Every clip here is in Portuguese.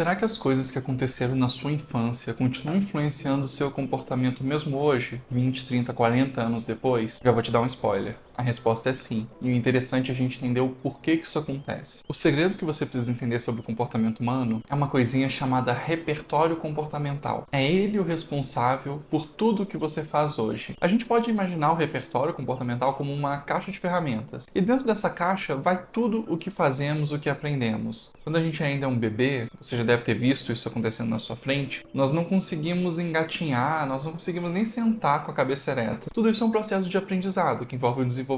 Será que as coisas que aconteceram na sua infância continuam influenciando o seu comportamento mesmo hoje, 20, 30, 40 anos depois? Já vou te dar um spoiler. A resposta é sim. E o interessante é a gente entender o porquê que isso acontece. O segredo que você precisa entender sobre o comportamento humano é uma coisinha chamada repertório comportamental. É ele o responsável por tudo que você faz hoje. A gente pode imaginar o repertório comportamental como uma caixa de ferramentas. E dentro dessa caixa vai tudo o que fazemos, o que aprendemos. Quando a gente ainda é um bebê, você já deve ter visto isso acontecendo na sua frente, nós não conseguimos engatinhar, nós não conseguimos nem sentar com a cabeça ereta. Tudo isso é um processo de aprendizado que envolve o desenvolvimento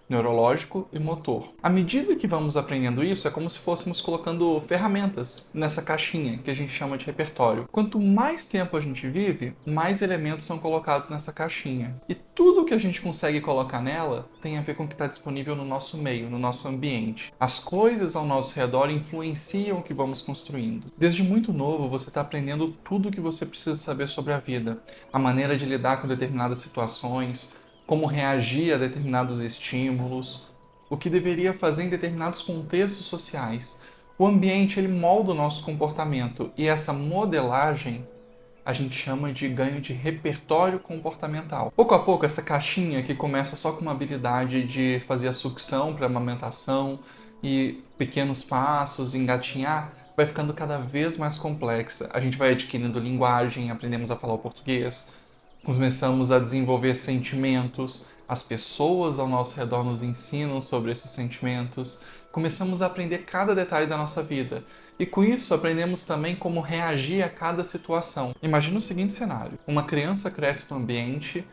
neurológico e motor. À medida que vamos aprendendo isso, é como se fôssemos colocando ferramentas nessa caixinha que a gente chama de repertório. Quanto mais tempo a gente vive, mais elementos são colocados nessa caixinha. E tudo que a gente consegue colocar nela tem a ver com o que está disponível no nosso meio, no nosso ambiente. As coisas ao nosso redor influenciam o que vamos construindo. Desde muito novo, você está aprendendo tudo o que você precisa saber sobre a vida, a maneira de lidar com determinadas situações, como reagir a determinados estímulos, o que deveria fazer em determinados contextos sociais. O ambiente ele molda o nosso comportamento e essa modelagem a gente chama de ganho de repertório comportamental. Pouco a pouco, essa caixinha que começa só com uma habilidade de fazer a sucção para amamentação e pequenos passos, engatinhar, vai ficando cada vez mais complexa. A gente vai adquirindo linguagem, aprendemos a falar o português, começamos a desenvolver sentimentos, as pessoas ao nosso redor nos ensinam sobre esses sentimentos, começamos a aprender cada detalhe da nossa vida. E com isso aprendemos também como reagir a cada situação. Imagina o seguinte cenário: uma criança cresce num ambiente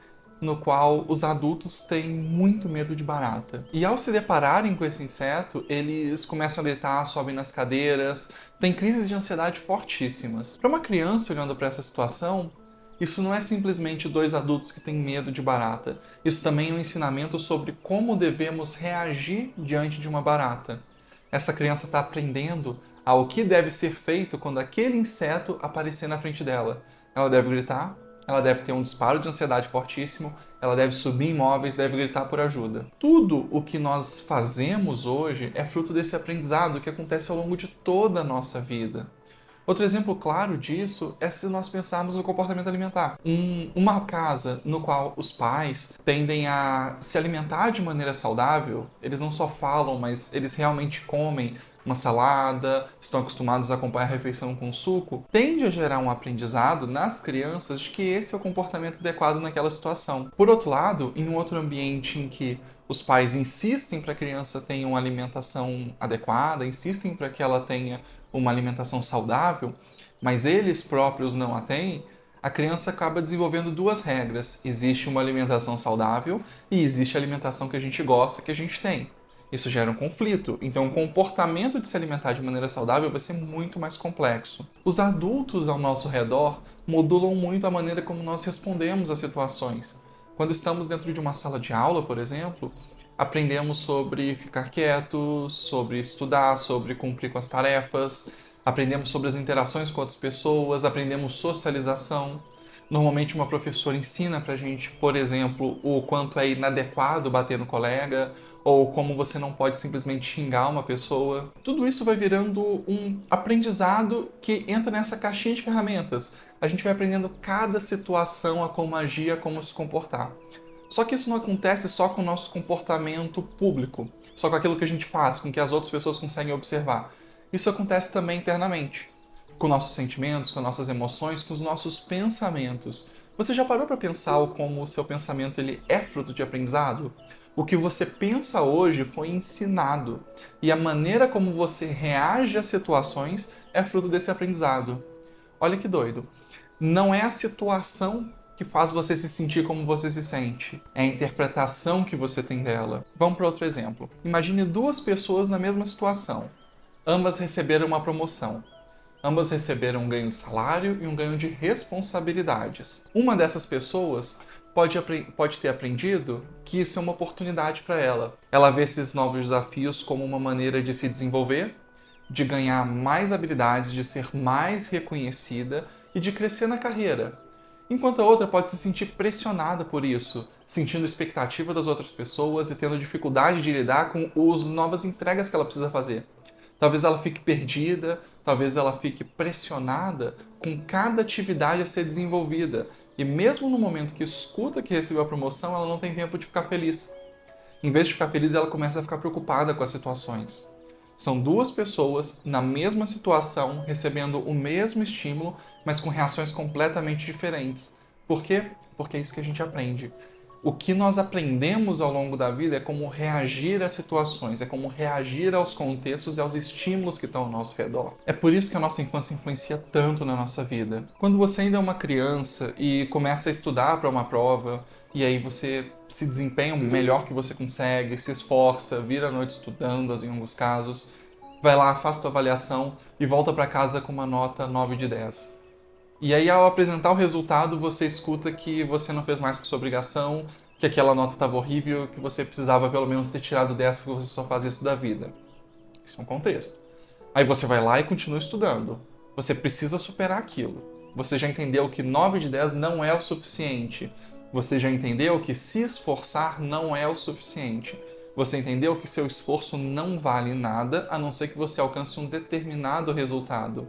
no qual os adultos têm muito medo de barata. E ao se depararem com esse inseto, eles começam a gritar, sobem nas cadeiras, têm crises de ansiedade fortíssimas. Para uma criança olhando para essa situação, isso não é simplesmente dois adultos que têm medo de barata. Isso também é um ensinamento sobre como devemos reagir diante de uma barata. Essa criança está aprendendo ao que deve ser feito quando aquele inseto aparecer na frente dela. Ela deve gritar, ela deve ter um disparo de ansiedade fortíssimo, ela deve subir imóveis, deve gritar por ajuda. Tudo o que nós fazemos hoje é fruto desse aprendizado que acontece ao longo de toda a nossa vida. Outro exemplo claro disso é se nós pensarmos no comportamento alimentar. Uma casa no qual os pais tendem a se alimentar de maneira saudável, eles não só falam, mas eles realmente comem uma salada, estão acostumados a acompanhar a refeição com suco, tende a gerar um aprendizado nas crianças de que esse é o comportamento adequado naquela situação. Por outro lado, em um outro ambiente em que os pais insistem para a criança tenha uma alimentação adequada, insistem para que ela tenha uma alimentação saudável, mas eles próprios não a têm, a criança acaba desenvolvendo duas regras. Existe uma alimentação saudável e existe a alimentação que a gente gosta, que a gente tem. Isso gera um conflito, então o comportamento de se alimentar de maneira saudável vai ser muito mais complexo. Os adultos ao nosso redor modulam muito a maneira como nós respondemos às situações. Quando estamos dentro de uma sala de aula, por exemplo, aprendemos sobre ficar quietos, sobre estudar, sobre cumprir com as tarefas, aprendemos sobre as interações com outras pessoas, aprendemos socialização. Normalmente uma professora ensina pra gente, por exemplo, o quanto é inadequado bater no colega, ou como você não pode simplesmente xingar uma pessoa. Tudo isso vai virando um aprendizado que entra nessa caixinha de ferramentas. A gente vai aprendendo cada situação, a como agir, a como se comportar. Só que isso não acontece só com o nosso comportamento público, só com aquilo que a gente faz, com que as outras pessoas conseguem observar. Isso acontece também internamente, com nossos sentimentos, com nossas emoções, com os nossos pensamentos. Você já parou para pensar como o seu pensamento ele é fruto de aprendizado? O que você pensa hoje foi ensinado, e a maneira como você reage às situações é fruto desse aprendizado. Olha que doido. Não é a situação que faz você se sentir como você se sente. É a interpretação que você tem dela. Vamos para outro exemplo. Imagine duas pessoas na mesma situação. Ambas receberam uma promoção. Ambas receberam um ganho de salário e um ganho de responsabilidades. Uma dessas pessoas pode ter aprendido que isso é uma oportunidade para ela. Ela vê esses novos desafios como uma maneira de se desenvolver, de ganhar mais habilidades, de ser mais reconhecida e de crescer na carreira. Enquanto a outra pode se sentir pressionada por isso, sentindo expectativa das outras pessoas e tendo dificuldade de lidar com as novas entregas que ela precisa fazer. Talvez ela fique perdida, talvez ela fique pressionada com cada atividade a ser desenvolvida. E mesmo no momento que escuta que recebeu a promoção, ela não tem tempo de ficar feliz. Em vez de ficar feliz, ela começa a ficar preocupada com as situações. São duas pessoas na mesma situação, recebendo o mesmo estímulo, mas com reações completamente diferentes. Por quê? Porque é isso que a gente aprende. O que nós aprendemos ao longo da vida é como reagir às situações, é como reagir aos contextos e aos estímulos que estão ao nosso redor. É por isso que a nossa infância influencia tanto na nossa vida. Quando você ainda é uma criança e começa a estudar para uma prova, e aí você se desempenha o melhor que você consegue, se esforça, vira a noite estudando, em alguns casos, vai lá, faz sua avaliação e volta para casa com uma nota 9 de 10. E aí, ao apresentar o resultado, você escuta que você não fez mais que sua obrigação, que aquela nota estava horrível, que você precisava pelo menos ter tirado 10 porque você só faz isso da vida. Isso é um contexto. Aí você vai lá e continua estudando. Você precisa superar aquilo. Você já entendeu que 9 de 10 não é o suficiente. Você já entendeu que se esforçar não é o suficiente. Você entendeu que seu esforço não vale nada, a não ser que você alcance um determinado resultado.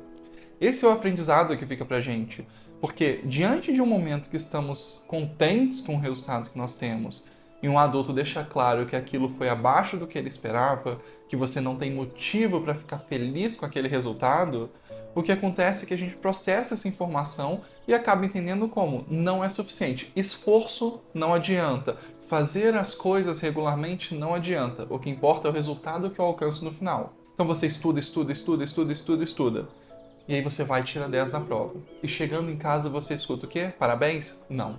Esse é o aprendizado que fica pra gente. Porque diante de um momento que estamos contentes com o resultado que nós temos, e um adulto deixa claro que aquilo foi abaixo do que ele esperava, que você não tem motivo para ficar feliz com aquele resultado, o que acontece é que a gente processa essa informação e acaba entendendo como não é suficiente. Esforço não adianta. Fazer as coisas regularmente não adianta. O que importa é o resultado que eu alcanço no final. Então você estuda, estuda, estuda, estuda, estuda, estuda. E aí você vai e tira 10 na prova. E chegando em casa você escuta o quê? Parabéns? Não.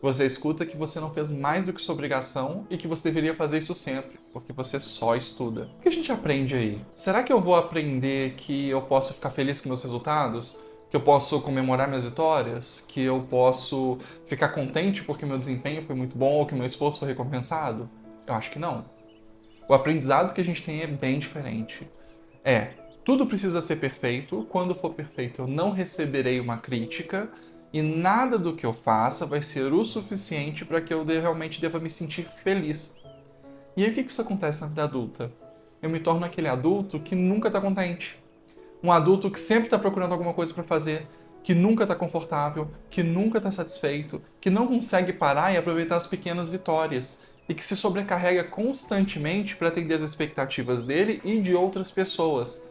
Você escuta que você não fez mais do que sua obrigação e que você deveria fazer isso sempre, porque você só estuda. O que a gente aprende aí? Será que eu vou aprender que eu posso ficar feliz com meus resultados? Que eu posso comemorar minhas vitórias? Que eu posso ficar contente porque meu desempenho foi muito bom ou que meu esforço foi recompensado? Eu acho que não. O aprendizado que a gente tem é bem diferente. Tudo precisa ser perfeito, quando for perfeito eu não receberei uma crítica e nada do que eu faça vai ser o suficiente para que eu realmente deva me sentir feliz. E aí o que isso acontece na vida adulta? Eu me torno aquele adulto que nunca está contente. Um adulto que sempre está procurando alguma coisa para fazer, que nunca está confortável, que nunca está satisfeito, que não consegue parar e aproveitar as pequenas vitórias e que se sobrecarrega constantemente para atender as expectativas dele e de outras pessoas.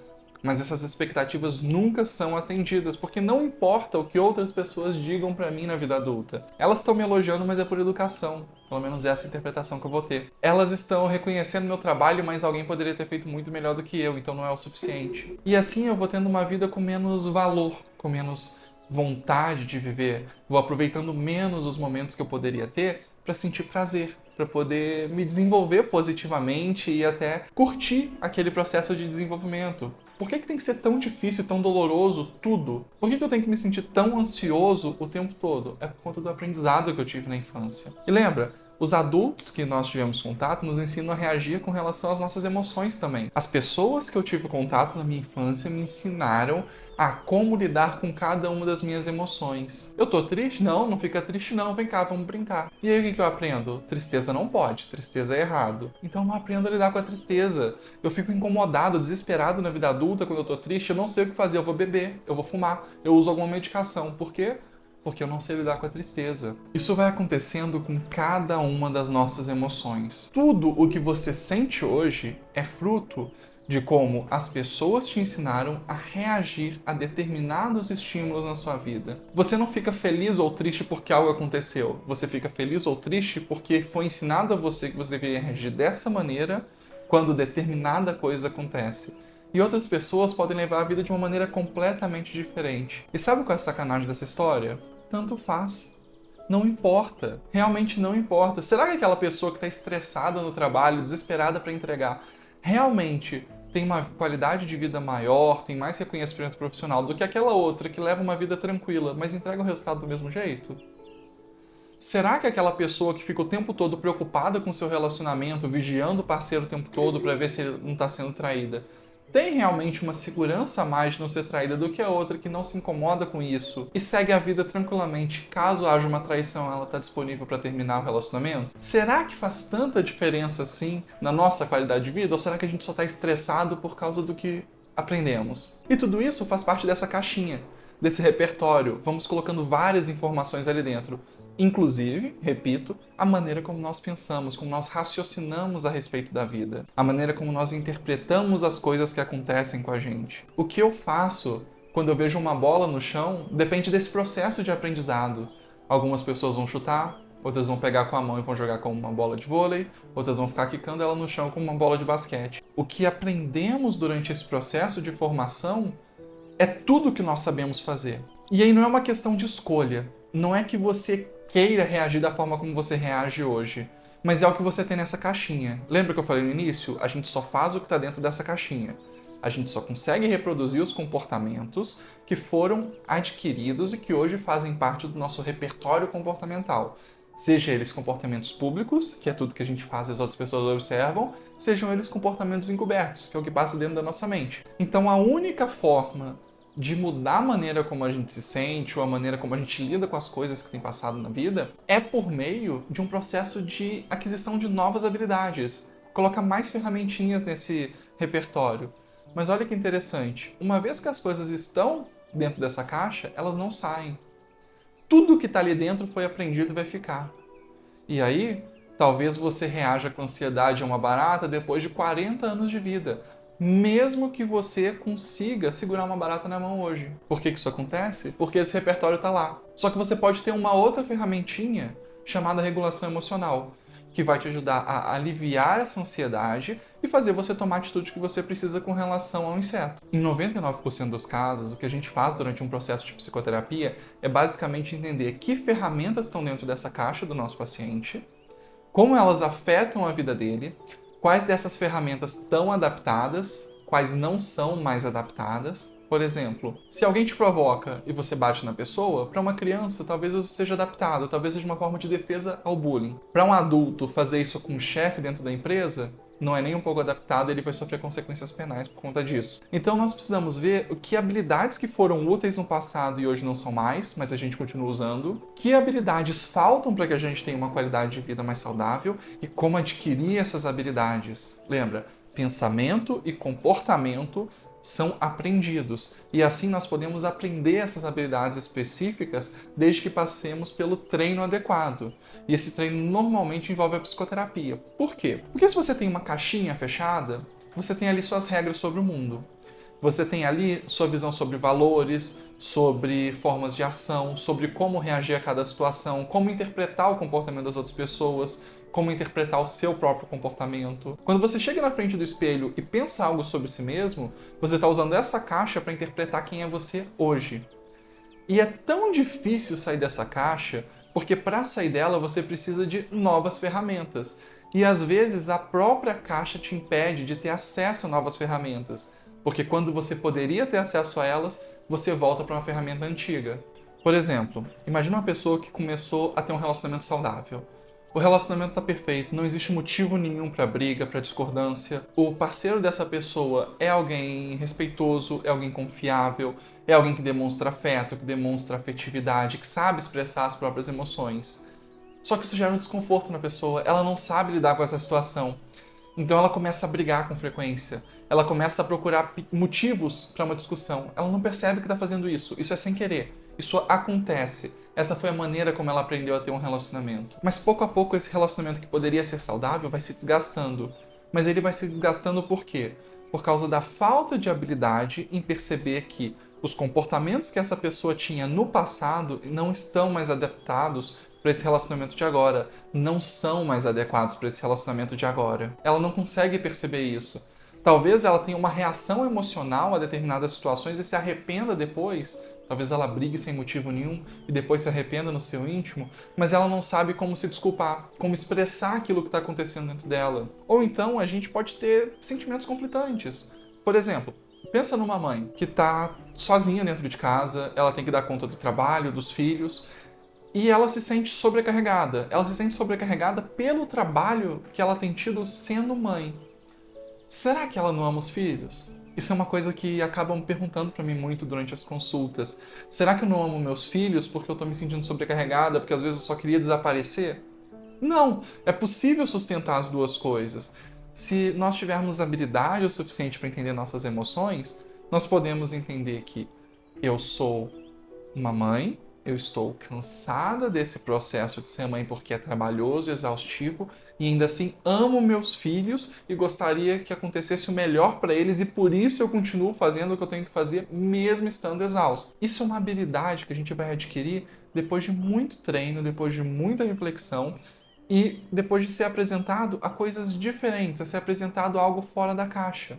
Mas essas expectativas nunca são atendidas, porque não importa o que outras pessoas digam pra mim na vida adulta. Elas estão me elogiando, mas é por educação. Pelo menos essa é a interpretação que eu vou ter. Elas estão reconhecendo meu trabalho, mas alguém poderia ter feito muito melhor do que eu, então não é o suficiente. E assim eu vou tendo uma vida com menos valor, com menos vontade de viver. Vou aproveitando menos os momentos que eu poderia ter para sentir prazer, para poder me desenvolver positivamente e até curtir aquele processo de desenvolvimento. Por que tem que ser tão difícil, tão doloroso tudo? Por que eu tenho que me sentir tão ansioso o tempo todo? É por conta do aprendizado que eu tive na infância. E lembra, os adultos que nós tivemos contato nos ensinam a reagir com relação às nossas emoções também. As pessoas que eu tive contato na minha infância me ensinaram a como lidar com cada uma das minhas emoções. Eu tô triste? Não, não fica triste não, vem cá, vamos brincar. E aí o que eu aprendo? Tristeza não pode, tristeza é errado. Então eu não aprendo a lidar com a tristeza. Eu fico incomodado, desesperado na vida adulta quando eu tô triste, eu não sei o que fazer, eu vou beber, eu vou fumar, eu uso alguma medicação. Por quê? Porque eu não sei lidar com a tristeza. Isso vai acontecendo com cada uma das nossas emoções. Tudo o que você sente hoje é fruto de como as pessoas te ensinaram a reagir a determinados estímulos na sua vida. Você não fica feliz ou triste porque algo aconteceu. Você fica feliz ou triste porque foi ensinado a você que você deveria reagir dessa maneira quando determinada coisa acontece. E outras pessoas podem levar a vida de uma maneira completamente diferente. E sabe qual é a sacanagem dessa história? Tanto faz. Não importa. Realmente não importa. Será que aquela pessoa que está estressada no trabalho, desesperada para entregar, realmente tem uma qualidade de vida maior, tem mais reconhecimento profissional do que aquela outra que leva uma vida tranquila, mas entrega o resultado do mesmo jeito? Será que aquela pessoa que fica o tempo todo preocupada com seu relacionamento, vigiando o parceiro o tempo todo para ver se ele não está sendo traída, tem realmente uma segurança a mais de não ser traída do que a outra que não se incomoda com isso e segue a vida tranquilamente caso haja uma traição, ela está disponível para terminar o relacionamento? Será que faz tanta diferença assim na nossa qualidade de vida ou será que a gente só está estressado por causa do que aprendemos? E tudo isso faz parte dessa caixinha, desse repertório. Vamos colocando várias informações ali dentro. Inclusive, repito, a maneira como nós pensamos, como nós raciocinamos a respeito da vida, a maneira como nós interpretamos as coisas que acontecem com a gente. O que eu faço quando eu vejo uma bola no chão depende desse processo de aprendizado. Algumas pessoas vão chutar, outras vão pegar com a mão e vão jogar como uma bola de vôlei, outras vão ficar quicando ela no chão como uma bola de basquete. O que aprendemos durante esse processo de formação é tudo que nós sabemos fazer. E aí não é uma questão de escolha. Não é que você queira reagir da forma como você reage hoje, mas é o que você tem nessa caixinha. Lembra que eu falei no início? A gente só faz o que está dentro dessa caixinha. A gente só consegue reproduzir os comportamentos que foram adquiridos e que hoje fazem parte do nosso repertório comportamental. Seja eles comportamentos públicos, que é tudo que a gente faz e as outras pessoas observam, sejam eles comportamentos encobertos, que é o que passa dentro da nossa mente. Então a única forma de mudar a maneira como a gente se sente ou a maneira como a gente lida com as coisas que tem passado na vida é por meio de um processo de aquisição de novas habilidades. Colocar mais ferramentinhas nesse repertório. Mas olha que interessante, uma vez que as coisas estão dentro dessa caixa, elas não saem. Tudo que está ali dentro foi aprendido e vai ficar. E aí, talvez você reaja com ansiedade a uma barata depois de 40 anos de vida, mesmo que você consiga segurar uma barata na mão hoje. Por que isso acontece? Porque esse repertório está lá. Só que você pode ter uma outra ferramentinha chamada regulação emocional, que vai te ajudar a aliviar essa ansiedade e fazer você tomar a atitude que você precisa com relação ao inseto. Em 99% dos casos, o que a gente faz durante um processo de psicoterapia é basicamente entender que ferramentas estão dentro dessa caixa do nosso paciente, como elas afetam a vida dele, quais dessas ferramentas estão adaptadas, quais não são mais adaptadas. Por exemplo, se alguém te provoca e você bate na pessoa, para uma criança talvez isso seja adaptado, talvez seja uma forma de defesa ao bullying. Para um adulto fazer isso com um chefe dentro da empresa, não é nem um pouco adaptado, ele vai sofrer consequências penais por conta disso. Então nós precisamos ver o que habilidades que foram úteis no passado e hoje não são mais, mas a gente continua usando, que habilidades faltam para que a gente tenha uma qualidade de vida mais saudável e como adquirir essas habilidades. Lembra, pensamento e comportamento são aprendidos. E assim nós podemos aprender essas habilidades específicas desde que passemos pelo treino adequado. E esse treino normalmente envolve a psicoterapia. Por quê? Porque se você tem uma caixinha fechada, você tem ali suas regras sobre o mundo. Você tem ali sua visão sobre valores, sobre formas de ação, sobre como reagir a cada situação, como interpretar o comportamento das outras pessoas, como interpretar o seu próprio comportamento. Quando você chega na frente do espelho e pensa algo sobre si mesmo, você está usando essa caixa para interpretar quem é você hoje. E é tão difícil sair dessa caixa, porque para sair dela você precisa de novas ferramentas. E às vezes a própria caixa te impede de ter acesso a novas ferramentas, porque quando você poderia ter acesso a elas, você volta para uma ferramenta antiga. Por exemplo, imagina uma pessoa que começou a ter um relacionamento saudável. O relacionamento está perfeito, não existe motivo nenhum para briga, para discordância. O parceiro dessa pessoa é alguém respeitoso, é alguém confiável, é alguém que demonstra afeto, que demonstra afetividade, que sabe expressar as próprias emoções. Só que isso gera um desconforto na pessoa, ela não sabe lidar com essa situação. Então ela começa a brigar com frequência, ela começa a procurar motivos para uma discussão. Ela não percebe que está fazendo isso, isso é sem querer, isso acontece. Essa foi a maneira como ela aprendeu a ter um relacionamento. Mas pouco a pouco esse relacionamento que poderia ser saudável vai se desgastando. Mas ele vai se desgastando por quê? Por causa da falta de habilidade em perceber que os comportamentos que essa pessoa tinha no passado não estão mais adaptados para esse relacionamento de agora, não são mais adequados para esse relacionamento de agora. Ela não consegue perceber isso. Talvez ela tenha uma reação emocional a determinadas situações e se arrependa depois. Talvez ela brigue sem motivo nenhum e depois se arrependa no seu íntimo, mas ela não sabe como se desculpar, como expressar aquilo que está acontecendo dentro dela. Ou então a gente pode ter sentimentos conflitantes. Por exemplo, pensa numa mãe que está sozinha dentro de casa, ela tem que dar conta do trabalho, dos filhos, e ela se sente sobrecarregada. Ela se sente sobrecarregada pelo trabalho que ela tem tido sendo mãe. Será que ela não ama os filhos? Isso é uma coisa que acabam perguntando pra mim muito durante as consultas. Será que eu não amo meus filhos porque eu tô me sentindo sobrecarregada, porque às vezes eu só queria desaparecer? Não, é possível sustentar as duas coisas. Se nós tivermos habilidade o suficiente para entender nossas emoções, nós podemos entender que eu sou uma mãe, eu estou cansada desse processo de ser mãe porque é trabalhoso, exaustivo, e ainda assim amo meus filhos e gostaria que acontecesse o melhor para eles e por isso eu continuo fazendo o que eu tenho que fazer mesmo estando exausto. Isso é uma habilidade que a gente vai adquirir depois de muito treino, depois de muita reflexão e depois de ser apresentado a coisas diferentes, a ser apresentado a algo fora da caixa.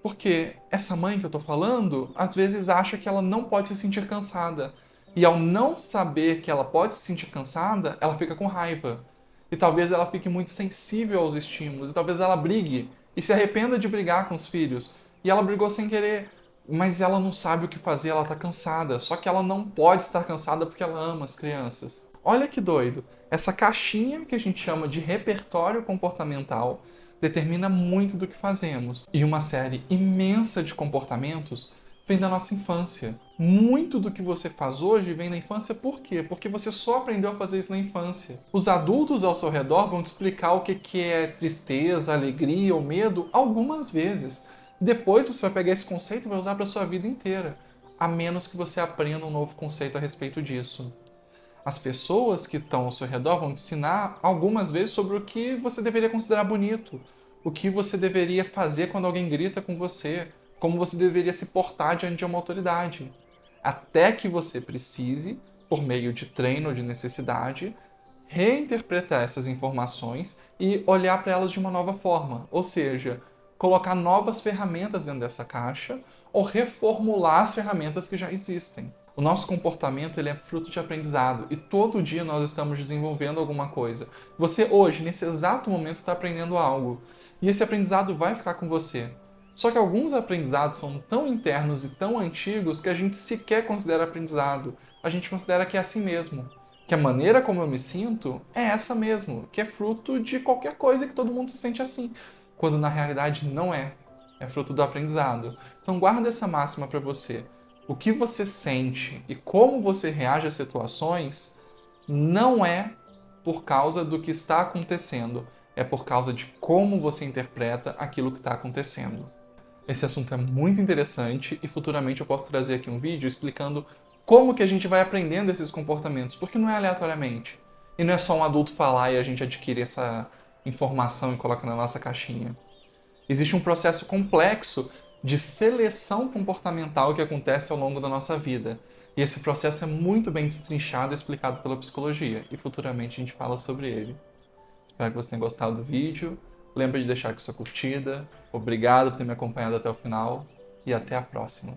Porque essa mãe que eu tô falando, às vezes acha que ela não pode se sentir cansada. E ao não saber que ela pode se sentir cansada, ela fica com raiva. E talvez ela fique muito sensível aos estímulos, e talvez ela brigue e se arrependa de brigar com os filhos. E ela brigou sem querer, mas ela não sabe o que fazer, ela tá cansada. Só que ela não pode estar cansada porque ela ama as crianças. Olha que doido. Essa caixinha que a gente chama de repertório comportamental determina muito do que fazemos. E uma série imensa de comportamentos vem da nossa infância. Muito do que você faz hoje vem da infância, por quê? Porque você só aprendeu a fazer isso na infância. Os adultos ao seu redor vão te explicar o que é tristeza, alegria ou medo algumas vezes. Depois você vai pegar esse conceito e vai usar para sua vida inteira, a menos que você aprenda um novo conceito a respeito disso. As pessoas que estão ao seu redor vão te ensinar algumas vezes sobre o que você deveria considerar bonito, o que você deveria fazer quando alguém grita com você, como você deveria se portar diante de uma autoridade. Até que você precise, por meio de treino ou de necessidade, reinterpretar essas informações e olhar para elas de uma nova forma, ou seja, colocar novas ferramentas dentro dessa caixa ou reformular as ferramentas que já existem. O nosso comportamento ele é fruto de aprendizado e todo dia nós estamos desenvolvendo alguma coisa. Você hoje, nesse exato momento, está aprendendo algo e esse aprendizado vai ficar com você. Só que alguns aprendizados são tão internos e tão antigos que a gente sequer considera aprendizado. A gente considera que é assim mesmo. Que a maneira como eu me sinto é essa mesmo, que é fruto de qualquer coisa que todo mundo se sente assim, quando na realidade não é. É fruto do aprendizado. Então guarda essa máxima para você. O que você sente e como você reage às situações não é por causa do que está acontecendo, é por causa de como você interpreta aquilo que está acontecendo. Esse assunto é muito interessante e futuramente eu posso trazer aqui um vídeo explicando como que a gente vai aprendendo esses comportamentos, porque não é aleatoriamente. E não é só um adulto falar e a gente adquire essa informação e coloca na nossa caixinha. Existe um processo complexo de seleção comportamental que acontece ao longo da nossa vida. E esse processo é muito bem destrinchado e explicado pela psicologia, e futuramente a gente fala sobre ele. Espero que você tenha gostado do vídeo. Lembre de deixar aqui sua curtida. Obrigado por ter me acompanhado até o final e até a próxima.